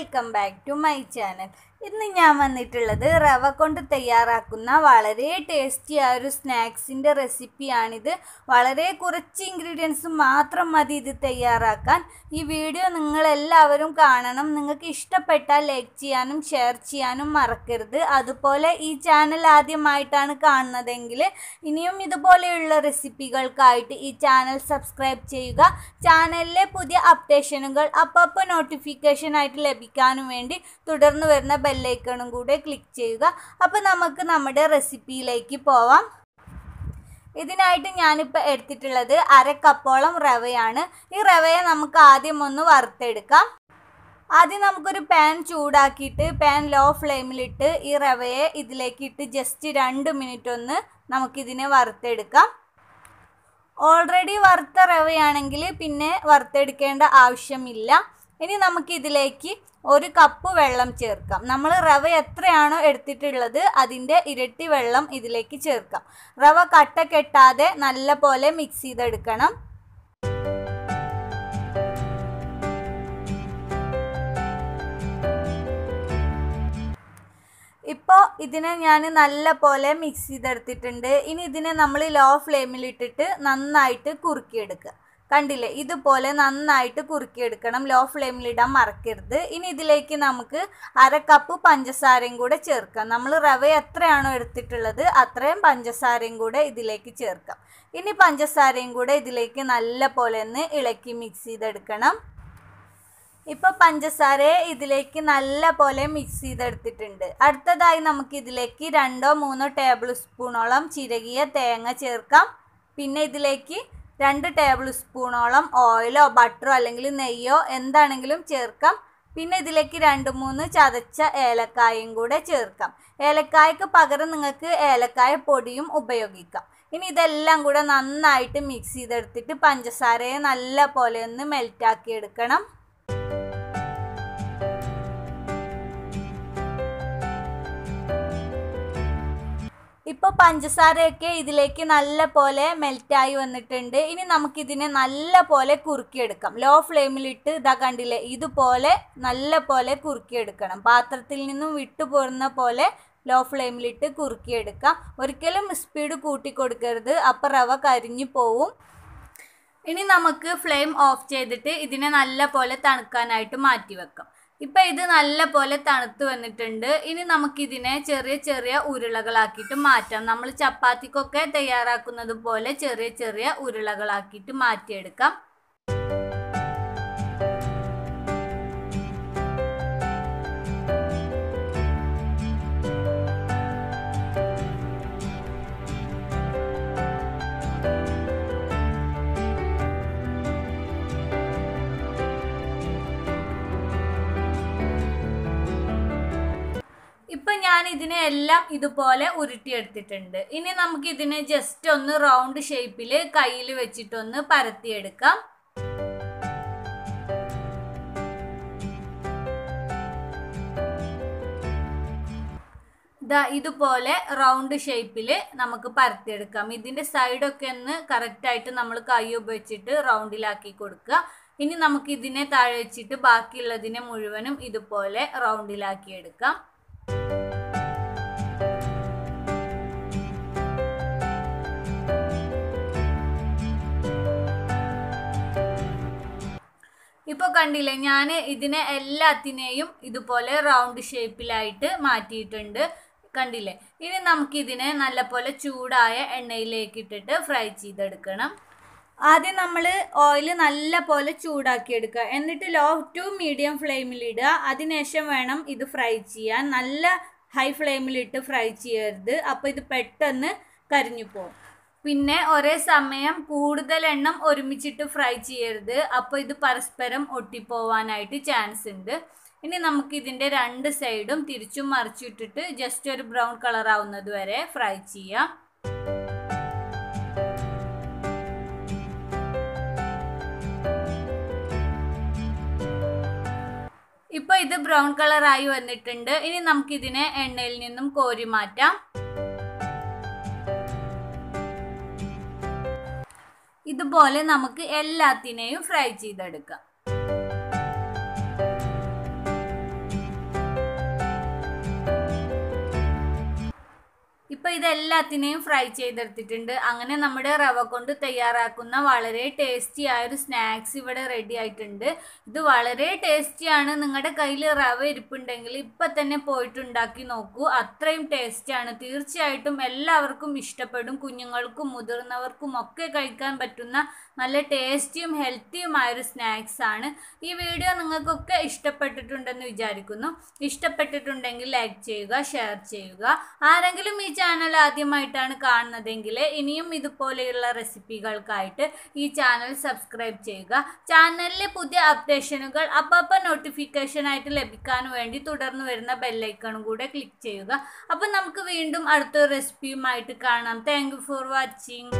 Welcome back to my channel. ഇന്ന് ഞാൻ വന്നിട്ടുള്ളത് റവ കൊണ്ട് തയ്യാറാക്കുന്ന വളരെ ടേസ്റ്റിയായ ഒരു സ്നാക്സിൻ്റെ റെസിപ്പിയാണിത്. വളരെ കുറച്ച് ഇൻഗ്രീഡിയൻസ് മാത്രം മതി ഇത് തയ്യാറാക്കാൻ. ഈ വീഡിയോ നിങ്ങളെല്ലാവരും കാണണം. നിങ്ങൾക്ക് ഇഷ്ടപ്പെട്ടാൽ ലൈക്ക് ചെയ്യാനും ഷെയർ ചെയ്യാനും മറക്കരുത്. അതുപോലെ ഈ ചാനൽ ആദ്യമായിട്ടാണ് കാണുന്നതെങ്കിൽ ഇനിയും ഇതുപോലെയുള്ള റെസിപ്പികൾക്കായിട്ട് ഈ ചാനൽ സബ്സ്ക്രൈബ് ചെയ്യുക. ചാനലിലെ പുതിയ അപ്ഡേഷനുകൾ അപ്പോൾ നോട്ടിഫിക്കേഷൻ ആയിട്ട് ലഭിക്കാനും വേണ്ടി തുടർന്ന് വരുന്ന ബെല്ലൈക്കണും കൂടെ ക്ലിക്ക് ചെയ്യുക. അപ്പോൾ നമുക്ക് നമ്മുടെ റെസിപ്പിയിലേക്ക് പോവാം. ഇതിനായിട്ട് ഞാനിപ്പോൾ എടുത്തിട്ടുള്ളത് 1/2 കപ്പോളം റവയാണ്. ഈ റവയെ നമുക്ക് ആദ്യം ഒന്ന് വറുത്തെടുക്കാം. ആദ്യം നമുക്കൊരു പാൻ ചൂടാക്കിയിട്ട് പാൻ ലോ ഫ്ലെയിമിലിട്ട് ഈ റവയെ ഇതിലേക്ക് ഇട്ട് ജസ്റ്റ് 2 മിനിറ്റ് ഒന്ന് നമുക്കിതിനെ വറുത്തെടുക്കാം. ഓൾറെഡി വറുത്ത റവയാണെങ്കിൽ പിന്നെ വറുത്തെടുക്കേണ്ട ആവശ്യമില്ല. ഇനി നമുക്കിതിലേക്ക് 1 കപ്പ് വെള്ളം ചേർക്കാം. നമ്മൾ റവ എത്രയാണോ എടുത്തിട്ടുള്ളത് അതിൻ്റെ ഇരട്ടി വെള്ളം ഇതിലേക്ക് ചേർക്കാം. റവ കട്ട കെട്ടാതെ നല്ല പോലെ മിക്സ് ചെയ്തെടുക്കണം. ഇപ്പോൾ ഇതിനെ ഞാൻ നല്ല പോലെ മിക്സ് ചെയ്തെടുത്തിട്ടുണ്ട്. ഇനി ഇതിനെ നമ്മൾ ലോ ഫ്ലെയിമിലിട്ടിട്ട് നന്നായിട്ട് കുറുക്കിയെടുക്കുക. കണ്ടില്ലേ, ഇതുപോലെ നന്നായിട്ട് കുറുക്കിയെടുക്കണം. ലോ ഫ്ലെയിമിലിടാൻ മറക്കരുത്. ഇനി ഇതിലേക്ക് നമുക്ക് 1/2 കപ്പ് പഞ്ചസാരയും കൂടെ ചേർക്കാം. നമ്മൾ റവ എത്രയാണോ എടുത്തിട്ടുള്ളത് അത്രയും പഞ്ചസാരയും കൂടെ ഇതിലേക്ക് ചേർക്കാം. ഇനി പഞ്ചസാരയും കൂടെ ഇതിലേക്ക് നല്ല പോലെ ഒന്ന് ഇളക്കി മിക്സ് ചെയ്തെടുക്കണം. ഇപ്പോൾ പഞ്ചസാരയെ ഇതിലേക്ക് നല്ല പോലെ മിക്സ് ചെയ്തെടുത്തിട്ടുണ്ട്. അടുത്തതായി നമുക്ക് ഇതിലേക്ക് 2-3 ടേബിൾ സ്പൂണോളം ചിരകിയ തേങ്ങ ചേർക്കാം. പിന്നെ ഇതിലേക്ക് 2 ടേബിൾ സ്പൂണോളം ഓയിലോ ബട്ടറോ അല്ലെങ്കിൽ നെയ്യോ എന്താണെങ്കിലും ചേർക്കാം. പിന്നെ ഇതിലേക്ക് 2-3 ചതച്ച ഏലക്കായും കൂടെ ചേർക്കാം. ഏലക്കായ്ക്ക് പകരം നിങ്ങൾക്ക് ഏലക്കായ പൊടിയും ഉപയോഗിക്കാം. ഇനി ഇതെല്ലാം കൂടെ നന്നായിട്ട് മിക്സ് ചെയ്തെടുത്തിട്ട് പഞ്ചസാരയെ നല്ല പോലെ ഒന്ന് മെൽറ്റാക്കി എടുക്കണം. ഇപ്പോൾ പഞ്ചസാരയൊക്കെ ഇതിലേക്ക് നല്ല പോലെ മെൽറ്റായി വന്നിട്ടുണ്ട്. ഇനി നമുക്കിതിനെ നല്ല പോലെ കുറുക്കിയെടുക്കാം. ലോ ഫ്ലെയിമിലിട്ട് ഇതാ കണ്ടില്ലേ, ഇതുപോലെ നല്ല പോലെ കുറുക്കിയെടുക്കണം. പാത്രത്തിൽ നിന്നും വിട്ടുപോരുന്ന പോലെ ലോ ഫ്ലെയിമിലിട്ട് കുറുക്കിയെടുക്കാം. ഒരിക്കലും സ്പീഡ് കൂട്ടിക്കൊടുക്കരുത്, അപ്പോൾ റവ കരിഞ്ഞു പോവും. ഇനി നമുക്ക് ഫ്ലെയിം ഓഫ് ചെയ്തിട്ട് ഇതിനെ നല്ല പോലെ തണുക്കാനായിട്ട് മാറ്റി വെക്കാം. ഇപ്പം ഇത് നല്ല പോലെ തണുത്ത് വന്നിട്ടുണ്ട്. ഇനി നമുക്കിതിനെ ചെറിയ ചെറിയ ഉരുളകളാക്കിയിട്ട് മാറ്റാം. നമ്മൾ ചപ്പാത്തിക്കൊക്കെ തയ്യാറാക്കുന്നത് പോലെ ചെറിയ ചെറിയ ഉരുളകളാക്കിയിട്ട് മാറ്റിയെടുക്കാം. ഇപ്പം ഞാൻ ഇതിനെ എല്ലാം ഇതുപോലെ ഉരുട്ടിയെടുത്തിട്ടുണ്ട്. ഇനി നമുക്ക് ഇതിനെ ജസ്റ്റ് ഒന്ന് റൗണ്ട് ഷേപ്പിൽ കയ്യിൽ വെച്ചിട്ടൊന്ന് പരത്തിയെടുക്കാം. ഇതുപോലെ റൗണ്ട് ഷേപ്പിൽ നമുക്ക് പരത്തിയെടുക്കാം. ഇതിൻ്റെ സൈഡൊക്കെ ഒന്ന് കറക്റ്റായിട്ട് നമ്മൾ കൈ ഉപയോഗിച്ചിട്ട് റൗണ്ടിലാക്കി കൊടുക്കുക. ഇനി നമുക്ക് ഇതിനെ താഴെ വെച്ചിട്ട് ബാക്കിയുള്ളതിനെ മുഴുവനും ഇതുപോലെ റൗണ്ടിലാക്കി എടുക്കാം. ഇപ്പോൾ കണ്ടില്ലേ, ഞാൻ ഇതിനെ എല്ലാത്തിനെയും ഇതുപോലെ റൗണ്ട് ഷേപ്പിലായിട്ട് മാറ്റിയിട്ടുണ്ട്. കണ്ടില്ലേ, ഇനി നമുക്കിതിനെ നല്ലപോലെ ചൂടായ എണ്ണയിലേക്ക് ഇട്ടിട്ട് ഫ്രൈ ചെയ്തെടുക്കണം. ആദ്യം നമ്മൾ ഓയിൽ നല്ല പോലെ ചൂടാക്കിയെടുക്കുക. എന്നിട്ട് ലോ ടു മീഡിയം ഫ്ലെയിമിലിടുക. അതിനുശേഷം വേണം ഇത് ഫ്രൈ ചെയ്യാൻ. നല്ല ഹൈ ഫ്ലെയിമിലിട്ട് ഫ്രൈ ചെയ്യരുത്, അപ്പോൾ ഇത് പെട്ടെന്ന് കരിഞ്ഞു പോകും. പിന്നെ ഒരേ സമയം കൂടുതൽ എണ്ണം ഒരുമിച്ചിട്ട് ഫ്രൈ ചെയ്യരുത്, അപ്പോൾ ഇത് പരസ്പരം ഒട്ടിപ്പോവാനായിട്ട് ചാൻസ് ഉണ്ട്. ഇനി നമുക്ക് ഇതിൻ്റെ 2 സൈഡും തിരിച്ചും മറിച്ചിട്ടിട്ട് ജസ്റ്റ് ഒരു ബ്രൗൺ കളർ ആവുന്നത് വരെ ഫ്രൈ ചെയ്യാം. ഇപ്പോൾ ഇത് ബ്രൗൺ കളറായി വന്നിട്ടുണ്ട്. ഇനി നമുക്കിതിനെ എണ്ണയിൽ നിന്നും കോരി മാറ്റാം. ഇതുപോലെ നമുക്ക് എല്ലാത്തിനെയും ഫ്രൈ ചെയ്തെടുക്കാം. അപ്പോൾ ഇതെല്ലാത്തിനെയും ഫ്രൈ ചെയ്തെടുത്തിട്ടുണ്ട്. അങ്ങനെ നമ്മുടെ റവ കൊണ്ട് തയ്യാറാക്കുന്ന വളരെ ടേസ്റ്റി ആയൊരു സ്നാക്സ് ഇവിടെ റെഡി ആയിട്ടുണ്ട്. ഇത് വളരെ ടേസ്റ്റിയാണ്. നിങ്ങളുടെ കയ്യിൽ റവ ഇരിപ്പുണ്ടെങ്കിൽ ഇപ്പം തന്നെ പോയിട്ടുണ്ടാക്കി നോക്കൂ. അത്രയും ടേസ്റ്റിയാണ്. തീർച്ചയായിട്ടും എല്ലാവർക്കും ഇഷ്ടപ്പെടും. കുഞ്ഞുങ്ങൾക്കും മുതിർന്നവർക്കും ഒക്കെ കഴിക്കാൻ പറ്റുന്ന നല്ല ടേസ്റ്റിയും ഹെൽത്തിയുമായൊരു സ്നാക്സ് ആണ്. ഈ വീഡിയോ നിങ്ങൾക്കൊക്കെ ഇഷ്ടപ്പെട്ടിട്ടുണ്ടെന്ന് വിചാരിക്കുന്നു. ഇഷ്ടപ്പെട്ടിട്ടുണ്ടെങ്കിൽ ലൈക്ക് ചെയ്യുക, ഷെയർ ചെയ്യുക. ആരെങ്കിലും ഈ ചാനൽ ആദ്യമായിട്ടാണ് കാണുന്നതെങ്കിൽ ഇനിയും ഇതുപോലെയുള്ള റെസിപ്പികൾക്കായിട്ട് ഈ ചാനൽ സബ്സ്ക്രൈബ് ചെയ്യുക. ചാനലിലെ പുതിയ അപ്ഡേഷനുകൾ അപ്പോൾ നോട്ടിഫിക്കേഷനായിട്ട് ലഭിക്കാൻ വേണ്ടി തുടർന്ന് വരുന്ന ബെല്ലൈക്കണും കൂടെ ക്ലിക്ക് ചെയ്യുക. അപ്പോൾ നമുക്ക് വീണ്ടും അടുത്തൊരു റെസിപ്പിയുമായിട്ട് കാണാം. Thank you for watching.